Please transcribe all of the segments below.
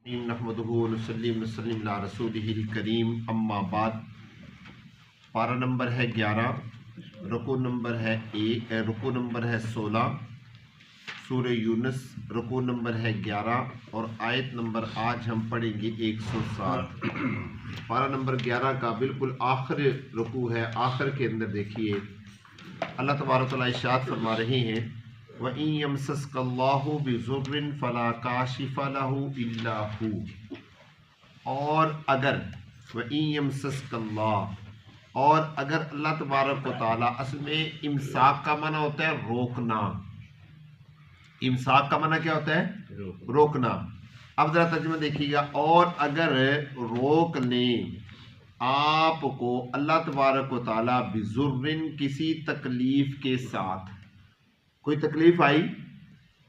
نحمدہ ونصلی وسلم علی رسولہ الکریم اما بعد۔ پارہ نمبر ہے 11، رکوع نمبر ہے 16، سورہ یونس رکوع نمبر ہے 11 اور آیت نمبر آج ہم پڑھیں گے 107۔ پارہ نمبر 11 کا بالکل آخر رکوع ہے، آخر کے اندر دیکھیے اللہ تبارک و تعالیٰ ارشاد فرما رہے ہیں وَإِن يَمْسَسْكَ اللَّهُ بِضُرٍّ فَلَا كَاشِفَ لَهُ إِلَّا هُوَ، اور اگر وَإِن يَمْسَسْكَ اللَّهُ، اور اگر اللہ تبارک و تعالیٰ، اصل میں امساک کا معنی ہوتا ہے روکنا۔ امساک کا معنی کیا ہوتا ہے؟ روکنا۔ اب ذرا ترجمہ دیکھیے گا، اور اگر روک لیں آپ کو اللہ تبارک و تعالیٰ بِضُرٍّ، کسی تکلیف کے ساتھ، کوئی تکلیف آئی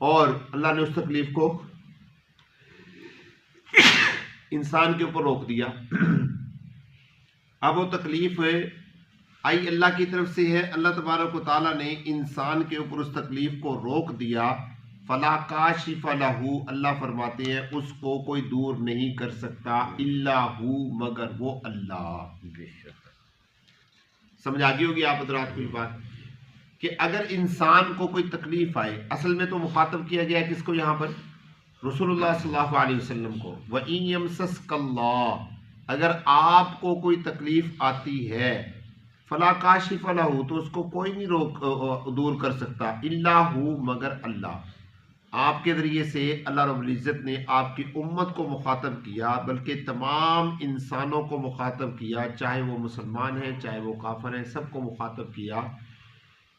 اور اللہ نے اس تکلیف کو انسان کے اوپر روک دیا۔ اب وہ تکلیف آئی اللہ کی طرف سے ہے، اللہ تبارک و تعالیٰ نے انسان کے اوپر اس تکلیف کو روک دیا۔ فلا کاشف لہ، اللہ فرماتے ہیں اس کو کوئی دور نہیں کر سکتا، الا ہو، مگر وہ اللہ۔ سمجھ آگئی ہوگی آپ حضرات کو یہ بات کہ اگر انسان کو کوئی تکلیف آئے، اصل میں تو مخاطب کیا گیا ہے کس کو یہاں پر؟ رسول اللہ صلی اللہ علیہ وسلم کو۔ وَإِن يَمْسَسْكَ اللَّهُ، اگر آپ کو کوئی تکلیف آتی ہے، فَلَا كَاشِفَ لَهُ، تو اس کو کوئی نہیں دور کر سکتا، اِلَّا هُوَ، مگر اللہ۔ آپ کے ذریعے سے اللہ رب العزت نے آپ کی امت کو مخاطب کیا، بلکہ تمام انسانوں کو مخاطب کیا، چاہے وہ مسلمان ہیں چاہے وہ کافر ہیں، سب کو مخاطب کیا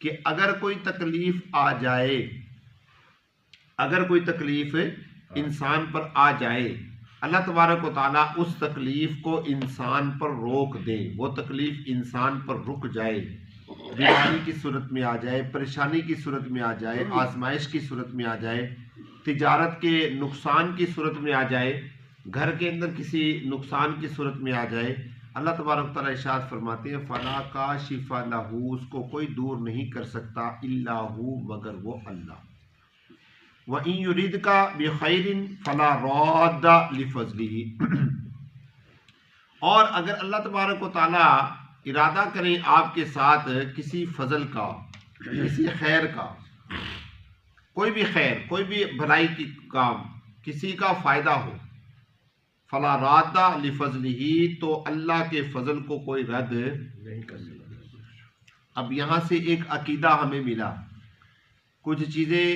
کہ اگر کوئی تکلیف آ جائے، اگر کوئی تکلیف انسان پر آ جائے، اللہ تبارک و تعالیٰ اس تکلیف کو انسان پر روک دے، وہ تکلیف انسان پر رک جائے، بیماری کی صورت میں آ جائے، پریشانی کی صورت میں آ جائے، آزمائش کی صورت میں آ جائے، تجارت کے نقصان کی صورت میں آ جائے، گھر کے اندر کسی نقصان کی صورت میں آ جائے، اللہ تبارک تعالیٰ ارشاد فرماتے ہیں فَلَا كَاشِفَ لَهُ، اس کو کوئی دور نہیں کر سکتا، إِلَّا هُوَ، مگر وہ اللہ۔ وَإِن يُرِدْكَ بِخَيْرٍ فَلَا رَادَّ لِفَضْلِهِ، اور اگر اللہ تبارک و تعالیٰ ارادہ کریں آپ کے ساتھ کسی فضل کا، کسی خیر کا، کوئی بھی خیر، کوئی بھی بھلائی کی کام، کسی کا فائدہ ہو، فلا راد لفضلہ، تو اللہ کے فضل کو کوئی رد نہیں کر سکتا۔ اب یہاں سے ایک عقیدہ ہمیں ملا، کچھ چیزیں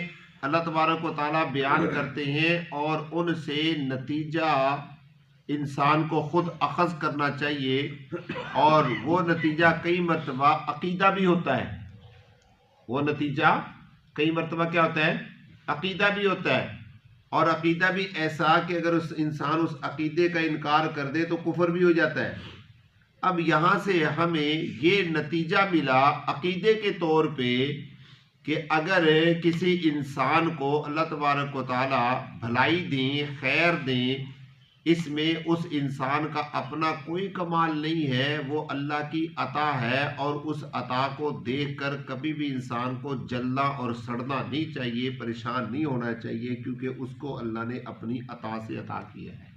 اللہ تبارک و تعالیٰ بیان کرتے ہیں اور ان سے نتیجہ انسان کو خود اخذ کرنا چاہیے، اور وہ نتیجہ کئی مرتبہ عقیدہ بھی ہوتا ہے، وہ نتیجہ کئی مرتبہ کیا ہوتا ہے؟ عقیدہ بھی ہوتا ہے، اور عقیدہ بھی ایسا کہ اگر اس انسان اس عقیدے کا انکار کر دے تو کفر بھی ہو جاتا ہے۔ اب یہاں سے ہمیں یہ نتیجہ ملا عقیدے کے طور پہ کہ اگر کسی انسان کو اللہ تبارک و تعالیٰ بھلائی دیں، خیر دیں، اس میں اس انسان کا اپنا کوئی کمال نہیں ہے، وہ اللہ کی عطا ہے، اور اس عطا کو دیکھ کر کبھی بھی انسان کو جلنا اور سڑنا نہیں چاہیے، پریشان نہیں ہونا چاہیے، کیونکہ اس کو اللہ نے اپنی عطا سے عطا کیا ہے۔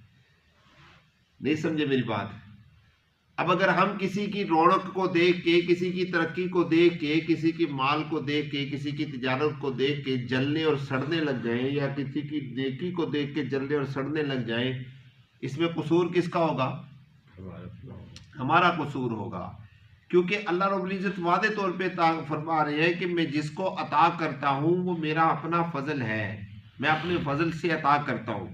نہیں سمجھے میری بات؟ اب اگر ہم کسی کی رونق کو دیکھ کے، کسی کی ترقی کو دیکھ کے، کسی کی مال کو دیکھ کے، کسی کی تجارت کو دیکھ کے جلنے اور سڑنے لگ جائیں، یا کسی کی نیکی کو دیکھ کے جلنے اور سڑنے لگ جائیں، اس میں قصور کس کا ہوگا؟ ہمارا قصور ہوگا، کیونکہ اللہ رب العزت واضح طور پہ فرما رہے ہیں کہ میں جس کو عطا کرتا ہوں وہ میرا اپنا فضل ہے، میں اپنے فضل سے عطا کرتا ہوں،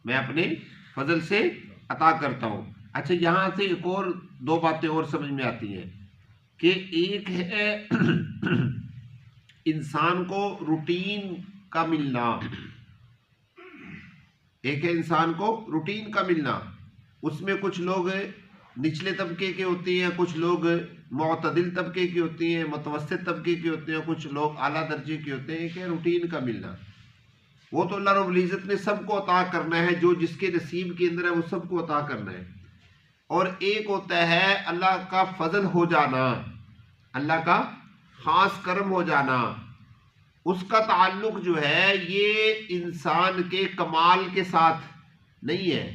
میں اپنے فضل سے عطا کرتا ہوں۔ اچھا، یہاں سے ایک اور دو باتیں اور سمجھ میں آتی ہیں کہ ایک ہے انسان کو روٹین کا ملنا، ایک ہے انسان کو روٹین کا ملنا، اس میں کچھ لوگ نچلے طبقے کے ہوتے ہیں، کچھ لوگ معتدل طبقے کے ہوتے ہیں، متوسط طبقے کے ہوتے ہیں، کچھ لوگ اعلیٰ درجے کے ہوتے ہیں۔ ایک ہے روٹین کا ملنا، وہ تو اللہ رب العزت نے سب کو عطا کرنا ہے، جو جس کے نصیب کے اندر ہے وہ سب کو عطا کرنا ہے۔ اور ایک ہوتا ہے اللہ کا فضل ہو جانا، اللہ کا خاص کرم ہو جانا، اس کا تعلق جو ہے یہ انسان کے کمال کے ساتھ نہیں ہے،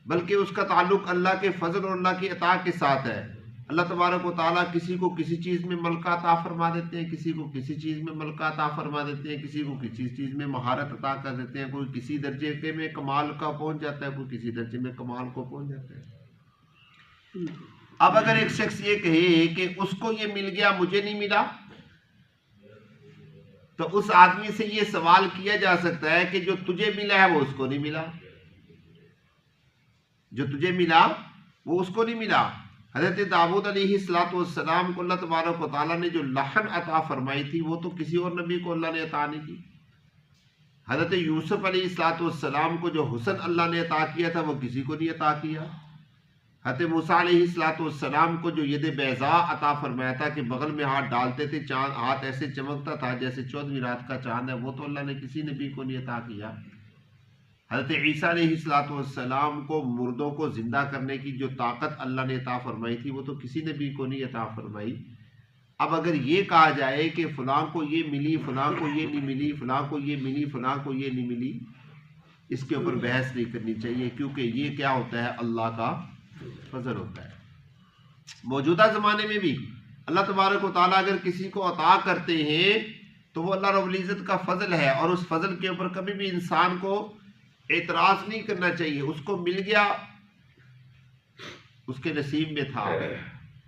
بلکہ اس کا تعلق اللہ کے فضل اور اللہ کی عطا کے ساتھ ہے۔ اللہ تبارک و تعالیٰ کسی کو کسی چیز میں ملکہ عطا فرما دیتے ہیں، کسی کو کسی چیز میں ملکہ عطا فرما دیتے ہیں، کسی کو کسی چیز میں مہارت عطا کر دیتے ہیں، کوئی کسی درجے کے میں کمال کا پہنچ جاتا ہے، کوئی کسی درجے میں کمال کو پہنچ جاتا ہے۔ اب اگر ایک شخص یہ کہے کہ اس کو یہ مل گیا مجھے نہیں ملا، تو اس آدمی سے یہ سوال کیا جا سکتا ہے کہ جو تجھے ملا ہے وہ اس کو نہیں ملا، جو تجھے ملا وہ اس کو نہیں ملا۔ حضرت داؤد علیہ السلام کو اللہ تبارک و تعالیٰ نے جو لحن عطا فرمائی تھی وہ تو کسی اور نبی کو اللہ نے عطا نہیں کی۔ حضرت یوسف علیہ السلام کو جو حسن اللہ نے عطا کیا تھا وہ کسی کو نہیں عطا کیا۔ حضرت موسیٰ علیہ السلام کو جو ید بیضاء عطا فرمایا تھا کہ بغل میں ہاتھ ڈالتے تھے چاند ہاتھ ایسے چمکتا تھا جیسے 14ویں رات کا چاند ہے، وہ تو اللہ نے کسی نبی کو نہیں عطا کیا۔ حضرت عیسیٰ علیہ السلام کو مردوں کو زندہ کرنے کی جو طاقت اللہ نے عطا فرمائی تھی وہ تو کسی نبی کو نہیں عطا فرمائی۔ اب اگر یہ کہا جائے کہ فلاں کو یہ ملی، فلاں کو یہ نہیں ملی، فلاں کو یہ ملی، فلاں کو یہ نہیں ملی، اس کے اوپر بحث نہیں کرنی چاہیے، کیونکہ یہ کیا ہوتا ہے؟ اللہ کا فضل ہوتا ہے۔ موجودہ زمانے میں بھی اللہ تبارک و تعالیٰ اگر کسی کو عطا کرتے ہیں تو وہ اللہ رب العزت کا فضل ہے، اور اس فضل کے اوپر کبھی بھی انسان کو اعتراض نہیں کرنا چاہیے۔ اس کو مل گیا، اس کے نصیب میں تھا،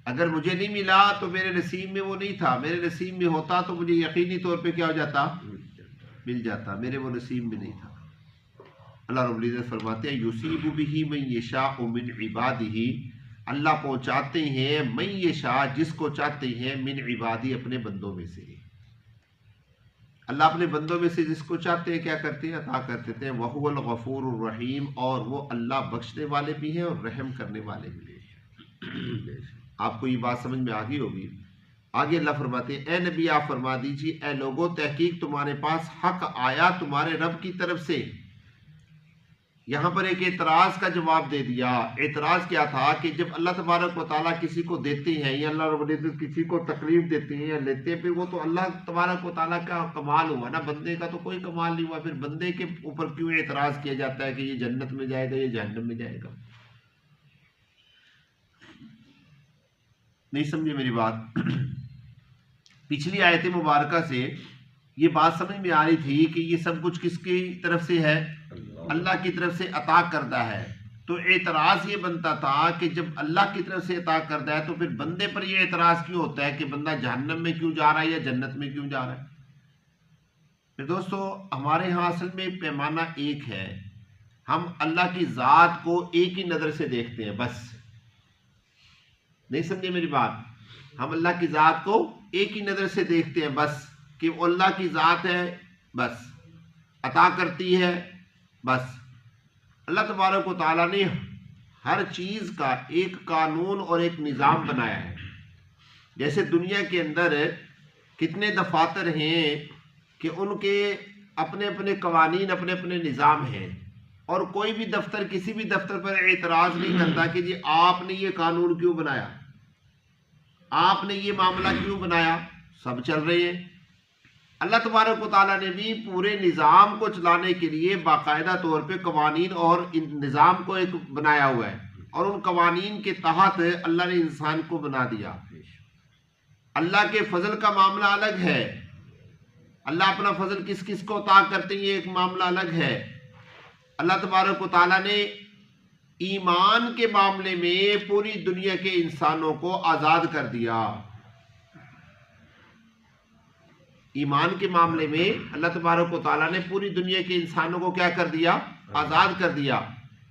اگر مجھے نہیں ملا تو میرے نصیب میں وہ نہیں تھا، میرے نصیب میں ہوتا تو مجھے یقینی طور پہ کیا ہو جاتا؟ مل جاتا، میرے وہ نصیب میں نہیں تھا۔ اللہ رب العزت فرماتے ہیں یصیب بہ من یشاء من عبادہ، اللہ پہنچاتے ہیں من یشاء جس کو چاہتے ہیں، من عبادی اپنے بندوں میں سے، اللہ اپنے بندوں میں سے جس کو چاہتے ہیں کیا کرتے ہیں؟ عطا کر دیتے ہیں۔ وَهُوَ الْغَفُورُ الرَّحِيمُ، اور وہ اللہ بخشنے والے بھی ہیں اور رحم کرنے والے بھی ہیں۔ آپ کو یہ بات سمجھ میں آگئی ہوگی۔ آگے اللہ فرماتے ہیں اے نبی آپ فرما دیجیے اے لوگوں تحقیق تمہارے پاس حق آیا تمہارے رب کی طرف سے۔ یہاں پر ایک اعتراض کا جواب دے دیا۔ اعتراض کیا تھا کہ جب اللہ تبارک و تعالیٰ کسی کو دیتے ہیں یا اللہ رب العزت کسی کو تکلیف دیتے ہیں یا لیتے ہیں، پھر وہ تو اللہ تبارک و تعالیٰ کا کمال ہوا نا، بندے کا تو کوئی کمال نہیں ہوا۔ پھر بندے کے اوپر کیوں اعتراض کیا جاتا ہے کہ یہ جنت میں جائے گا یہ جہنم میں جائے گا؟ نہیں سمجھے میری بات؟ پچھلی آیت مبارکہ سے یہ بات سمجھ میں آ رہی تھی کہ یہ سب کچھ کس کی طرف سے ہے؟ اللہ کی طرف سے عطا کردہ ہے۔ تو اعتراض یہ بنتا تھا کہ جب اللہ کی طرف سے عطا کردہ ہے تو پھر بندے پر یہ اعتراض کیوں ہوتا ہے کہ بندہ جہنم میں کیوں جا رہا ہے یا جنت میں کیوں جا رہا ہے؟ پھر دوستو ہمارے ہاں اصل میں پیمانہ ایک ہے، ہم اللہ کی ذات کو ایک ہی نظر سے دیکھتے ہیں بس۔ نہیں سمجھے میری بات؟ ہم اللہ کی ذات کو ایک ہی نظر سے دیکھتے ہیں بس، کہ وہ اللہ کی ذات ہے بس، عطا کرتی ہے بس۔ اللہ تبارک و تعالیٰ نے ہر چیز کا ایک قانون اور ایک نظام بنایا ہے۔ جیسے دنیا کے اندر کتنے دفاتر ہیں کہ ان کے اپنے اپنے قوانین اپنے اپنے نظام ہیں، اور کوئی بھی دفتر کسی بھی دفتر پر اعتراض نہیں کرتا کہ جی آپ نے یہ قانون کیوں بنایا، آپ نے یہ معاملہ کیوں بنایا، سب چل رہے ہیں۔ اللہ تبارک و تعالیٰ نے بھی پورے نظام کو چلانے کے لیے باقاعدہ طور پہ قوانین اور نظام کو ایک بنایا ہوا ہے، اور ان قوانین کے تحت اللہ نے انسان کو بنا دیا۔ اللہ کے فضل کا معاملہ الگ ہے، اللہ اپنا فضل کس کس کو عطا کرتے ہیں یہ ایک معاملہ الگ ہے۔ اللہ تبارک و تعالیٰ نے ایمان کے معاملے میں پوری دنیا کے انسانوں کو آزاد کر دیا۔ ایمان کے معاملے میں اللہ تبارک و تعالیٰ نے پوری دنیا کے انسانوں کو کیا کر دیا؟ آزاد کر دیا۔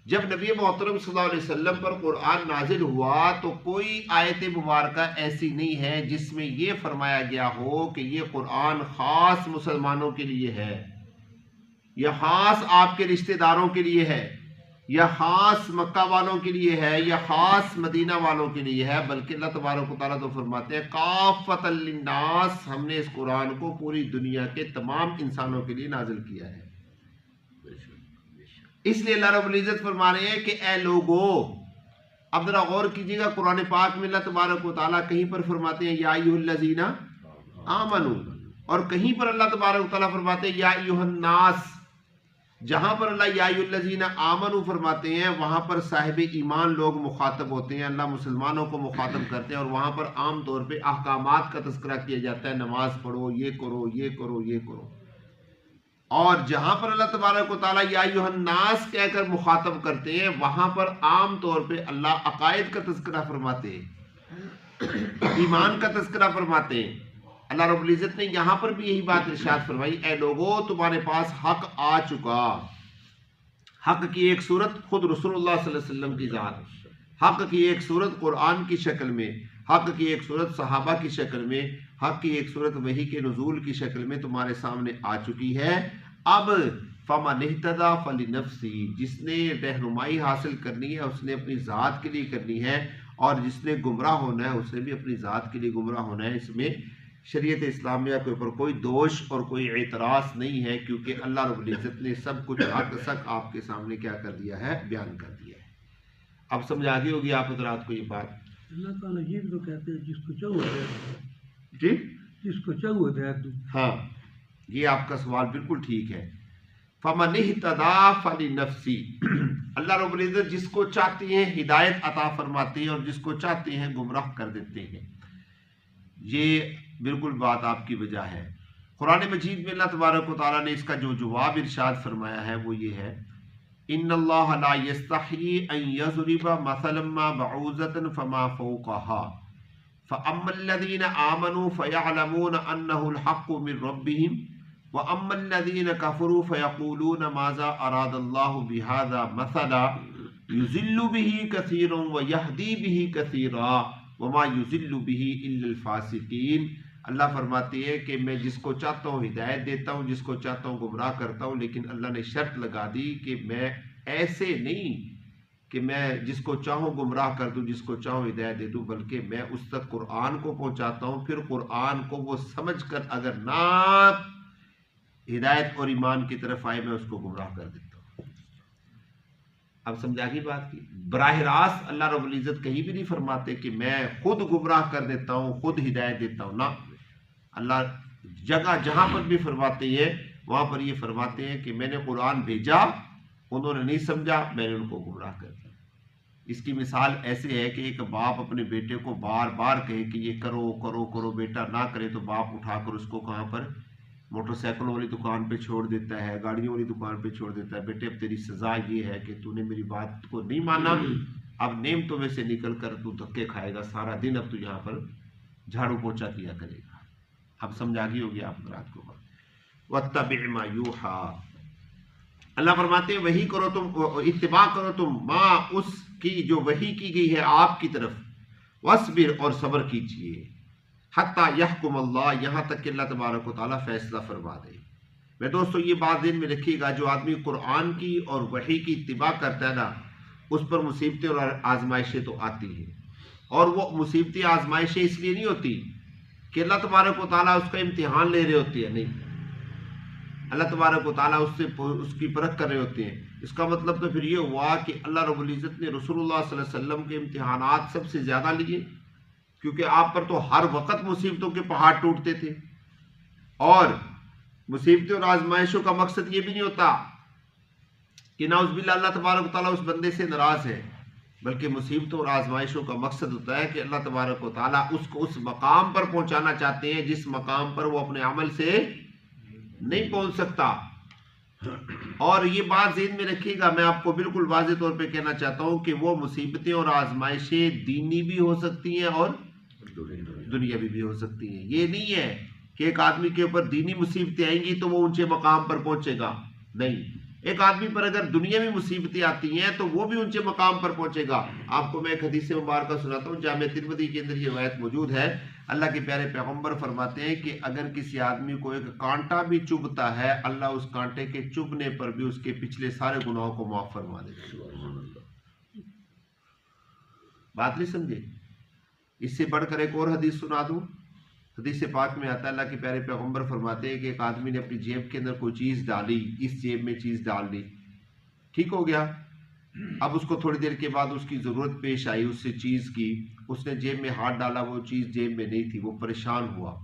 جب نبی محترم صلی اللہ علیہ وسلم پر قرآن نازل ہوا تو کوئی آیت مبارکہ ایسی نہیں ہے جس میں یہ فرمایا گیا ہو کہ یہ قرآن خاص مسلمانوں کے لیے ہے، یا خاص آپ کے رشتہ داروں کے لیے ہے، یا خاص مکہ والوں کے لیے ہے، یا خاص مدینہ والوں کے لیے ہے، بلکہ اللہ تبارک و تعالیٰ تو فرماتے ہیں کافۃ للناس، ہم نے اس قرآن کو پوری دنیا کے تمام انسانوں کے لیے نازل کیا ہے۔ اس لیے اللہ رب العزت فرما رہے ہیں کہ اے لوگو، اب ذرا غور کیجیے گا قرآن پاک میں اللہ تبارک و تعالیٰ کہیں پر فرماتے ہیں یا ایھا الذین آمنو، اور کہیں پر اللہ تبارک و تعالیٰ فرماتے ہیں یا ایھا الناس، جہاں پر اللہ یا ایھا الذین آمنوا فرماتے ہیں وہاں پر صاحب ایمان لوگ مخاطب ہوتے ہیں، اللہ مسلمانوں کو مخاطب کرتے ہیں، اور وہاں پر عام طور پہ احکامات کا تذکرہ کیا جاتا ہے، نماز پڑھو، یہ کرو، یہ کرو، یہ کرو۔ اور جہاں پر اللہ تبارک و تعالیٰ یا ایھا الناس کہہ کر مخاطب کرتے ہیں وہاں پر عام طور پہ اللہ عقائد کا تذکرہ فرماتے ہیں، ایمان کا تذکرہ فرماتے ہیں۔ اللہ رب العزت نے یہاں پر بھی یہی بات ارشاد فرمائی، اے لوگو تمہارے پاس حق آ چکا۔ حق کی ایک صورت خود رسول اللہ صلی اللہ علیہ وسلم کی ذات، حق کی ایک صورت قرآن کی شکل میں، حق کی ایک صورت صحابہ کی شکل میں، حق کی ایک صورت وحی کے نزول کی شکل میں تمہارے سامنے آ چکی ہے۔ اب فمن اہتدی فلنفسہ، جس نے رہنمائی حاصل کرنی ہے اس نے اپنی ذات کے لیے کرنی ہے، اور جس نے گمراہ ہونا ہے اس نے بھی اپنی ذات کے لیے گمراہ ہونا ہے۔ اس میں شریعت اسلامیہ کے اوپر کوئی دوش اور کوئی اعتراض نہیں ہے، کیونکہ اللہ رب العزت نے سب کچھ حق سک آپ کے سامنے کیا کر دیا ہے، بیان کر دیا ہے۔ اب سمجھ آ گئی ہوگی آپ حضرات کو یہ بات۔ اللہ تعالیٰ یہ بھی تو کہتے ہیں جس کو چاہو ہدایت دو، جی جس کو چاہو ہدایت دو۔ ہاں، یہ آپ کا سوال بالکل ٹھیک ہے۔ فمن اہتدی فلنفسہ، اللہ رب العزت جس کو چاہتے ہیں ہدایت عطا فرماتے ہیں اور جس کو چاہتے ہیں گمراہ کر دیتے ہیں۔ یہ بالکل بات آپ کی وجہ ہے۔ قرآن مجید میں اللہ تبارک و تعالیٰ نے اس کا جو جواب ارشاد فرمایا ہے وہ یہ ہے، ان اللہ لا یستحیی ان یضرب مثلا ما بعوضۃ فما فوقها فاما الذین آمنوا فیعلمون انہ الحق من ربهم واما الذین کفروا فیقولون ماذا اراد اللہ بہذا مثلا یضل به کثیرا ویہدی به کثیرا وما یضل به الا الفاسقین۔ اللہ فرماتے ہیں کہ میں جس کو چاہتا ہوں ہدایت دیتا ہوں، جس کو چاہتا ہوں گمراہ کرتا ہوں، لیکن اللہ نے شرط لگا دی کہ میں ایسے نہیں کہ میں جس کو چاہوں گمراہ کر دوں، جس کو چاہوں ہدایت دے دوں، بلکہ میں اس تک قرآن کو پہنچاتا ہوں، پھر قرآن کو وہ سمجھ کر اگر نہ ہدایت اور ایمان کی طرف آئے میں اس کو گمراہ کر دیتا ہوں۔ اب سمجھا گئی بات کی؟ براہ راست اللہ رب العزت کہیں بھی نہیں فرماتے کہ میں خود گمراہ کر دیتا ہوں، خود ہدایت دیتا ہوں، نہ۔ اللہ جگہ جہاں پر بھی فرماتے ہیں وہاں پر یہ فرماتے ہیں کہ میں نے قرآن بھیجا، انہوں نے نہیں سمجھا، میں نے ان کو گمراہ کر دیا۔ اس کی مثال ایسے ہے کہ ایک باپ اپنے بیٹے کو بار بار کہے کہ یہ کرو کرو کرو، بیٹا نہ کرے تو باپ اٹھا کر اس کو کہاں پر، موٹر سائیکل والی دکان پہ چھوڑ دیتا ہے، گاڑیوں والی دکان پہ چھوڑ دیتا ہے۔ بیٹے اب تیری سزا یہ ہے کہ تو نے میری بات کو نہیں مانا، اب نعمتوں میں سے نکل کر تو دھکے کھائے گا سارا دن، اب تو یہاں پر جھاڑو پوچھا کیا کرے گا۔ اب سمجھا گئی ہوگی آپ رات کو۔ وَاتَّبِعْ مَا يُوحَىٰ، اللہ فرماتے ہیں وہی کرو تم، اتباع کرو تم، ماں اس کی جو وحی کی گئی ہے آپ کی طرف، وَاصْبِرْ اور صبر کیجئے، حَتَّىٰ يَحْكُمَ اللَّهُ، یہاں تک کہ اللہ تبارک و تعالیٰ فیصلہ فرما دے۔ میں دوستو یہ بات ذہن میں رکھیے گا، جو آدمی قرآن کی اور وحی کی اتباع کرتا ہے نا، اس پر مصیبتیں اور آزمائشیں تو آتی ہیں، اور وہ مصیبتیں آزمائشیں اس لیے نہیں ہوتی کہ اللہ تبارک و تعالیٰ اس کا امتحان لے رہے ہوتے ہیں، نہیں، اللہ تبارک و تعالیٰ اس کی پرکھ کر رہے ہوتے ہیں۔ اس کا مطلب تو پھر یہ ہوا کہ اللہ رب العزت نے رسول اللہ صلی اللہ علیہ وسلم کے امتحانات سب سے زیادہ لیے، کیونکہ آپ پر تو ہر وقت مصیبتوں کے پہاڑ ٹوٹتے تھے، اور مصیبتوں اور آزمائشوں کا مقصد یہ بھی نہیں ہوتا کہ نعوذ باللہ اللہ تبارک و تعالیٰ اس بندے سے ناراض ہے، بلکہ مصیبتوں اور آزمائشوں کا مقصد ہوتا ہے کہ اللہ تبارک و تعالیٰ اس کو اس مقام پر پہنچانا چاہتے ہیں جس مقام پر وہ اپنے عمل سے نہیں پہنچ سکتا۔ اور یہ بات ذہن میں رکھیے گا، میں آپ کو بالکل واضح طور پہ کہنا چاہتا ہوں کہ وہ مصیبتیں اور آزمائشیں دینی بھی ہو سکتی ہیں اور دنیاوی بھی ہو سکتی ہیں۔ یہ نہیں ہے کہ ایک آدمی کے اوپر دینی مصیبتیں آئیں گی تو وہ اونچے مقام پر پہنچے گا، نہیں، ایک آدمی پر اگر دنیاوی مصیبتیں آتی ہیں تو وہ بھی اونچے مقام پر پہنچے گا۔ آپ کو میں ایک حدیث مبارکہ سناتا ہوں، جامع ترمذی کے اندر یہ روایت موجود ہے۔ اللہ کے پیارے پیغمبر فرماتے ہیں کہ اگر کسی آدمی کو ایک کانٹا بھی چبھتا ہے، اللہ اس کانٹے کے چبھنے پر بھی اس کے پچھلے سارے گناہوں کو معاف فرما دیتا ہے۔ بات نہیں سمجھے؟ اس سے بڑھ کر ایک اور حدیث سنا دوں۔ حدیث پاک میں آتا ہے، اللہ کے پیارے پیغمبر فرماتے ہیں کہ ایک آدمی نے اپنی جیب کے اندر کوئی چیز ڈالی، اس جیب میں چیز ڈال دی، ٹھیک ہو گیا۔ اب اس کو تھوڑی دیر کے بعد اس کی ضرورت پیش آئی اس سے چیز کی، اس نے جیب میں ہاتھ ڈالا، وہ چیز جیب میں نہیں تھی، وہ پریشان ہوا۔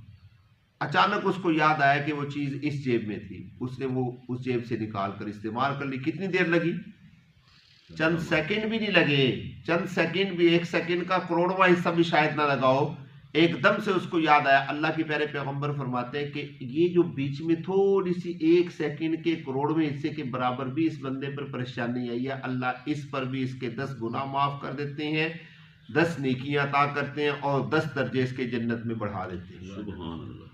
اچانک اس کو یاد آیا کہ وہ چیز اس جیب میں تھی، اس نے وہ اس جیب سے نکال کر استعمال کر لی. کتنی دیر لگی؟ چند سیکنڈ بھی نہیں لگے. چند سیکنڈ بھی، 1 سیکنڈ کا کروڑواں حصہ بھی شاید نہ لگا ہو. ایک دم سے اس کو یاد آیا. اللہ کے پیارے پیغمبر فرماتے ہیں کہ یہ جو بیچ میں تھوڑی سی 1 سیکنڈ کے کروڑویں حصے کے برابر بھی اس بندے پر پریشانی آئی ہے، اللہ اس پر بھی اس کے 10 گناہ معاف کر دیتے ہیں، 10 نیکیاں عطا کرتے ہیں اور 10 درجے اس کے جنت میں بڑھا دیتے ہیں. سبحان اللہ.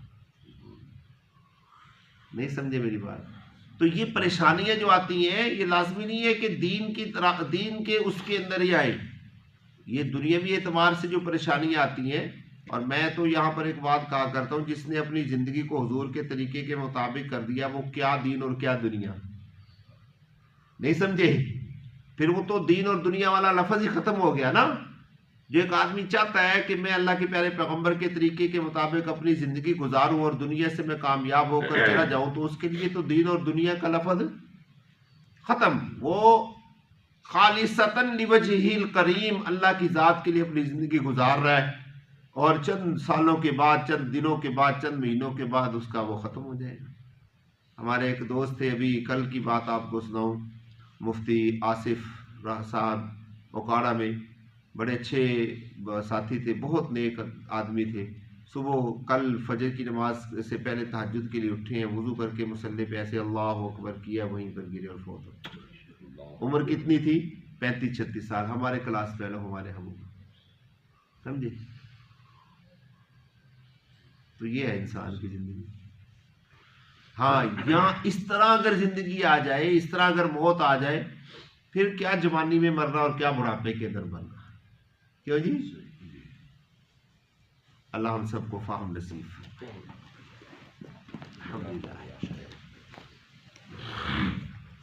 نہیں سمجھے میری بات؟ تو یہ پریشانیاں جو آتی ہیں یہ لازمی نہیں ہے کہ دین کی طرح دین کے اس کے اندر ہی آئے. یہ دنیاوی اعتبار سے جو پریشانیاں آتی ہیں، اور میں تو یہاں پر ایک بات کہا کرتا ہوں، جس نے اپنی زندگی کو حضور کے طریقے کے مطابق کر دیا وہ کیا دین اور کیا دنیا. نہیں سمجھے؟ پھر وہ تو دین اور دنیا والا لفظ ہی ختم ہو گیا نا. جو ایک آدمی چاہتا ہے کہ میں اللہ کے پیارے پیغمبر کے طریقے کے مطابق اپنی زندگی گزاروں اور دنیا سے میں کامیاب ہو کر چلا جاؤں، تو اس کے لیے تو دین اور دنیا کا لفظ ختم. وہ خالصتاً لوجہہ الکریم اللہ کی ذات کے لیے اپنی زندگی گزار رہا ہے، اور چند سالوں کے بعد، چند دنوں کے بعد، چند مہینوں کے بعد اس کا وہ ختم ہو جائے گا. ہمارے ایک دوست تھے، ابھی کل کی بات آپ کو سناؤں، مفتی آصف صاحب اوکاڑا میں، بڑے اچھے ساتھی تھے، بہت نیک آدمی تھے. صبح کل فجر کی نماز سے پہلے تہجد کے لیے اٹھے ہیں، وضو کر کے مصلی پہ ایسے اللہ اکبر کیا، وہیں پر گرے اور فوت ہو. عمر کتنی تھی؟ 35-36 سال. ہمارے کلاس فیلو، ہمارے ہم سمجھے. تو یہ ہے انسان کی زندگی. ہاں یہاں اس طرح اگر زندگی آ جائے، اس طرح اگر موت آ جائے، پھر کیا جوانی میں مرنا اور کیا بڑھاپے کے اندر مرنا. کیوں جی؟ اللہ ہم سب کو فہم نصیب. الحمدللہ.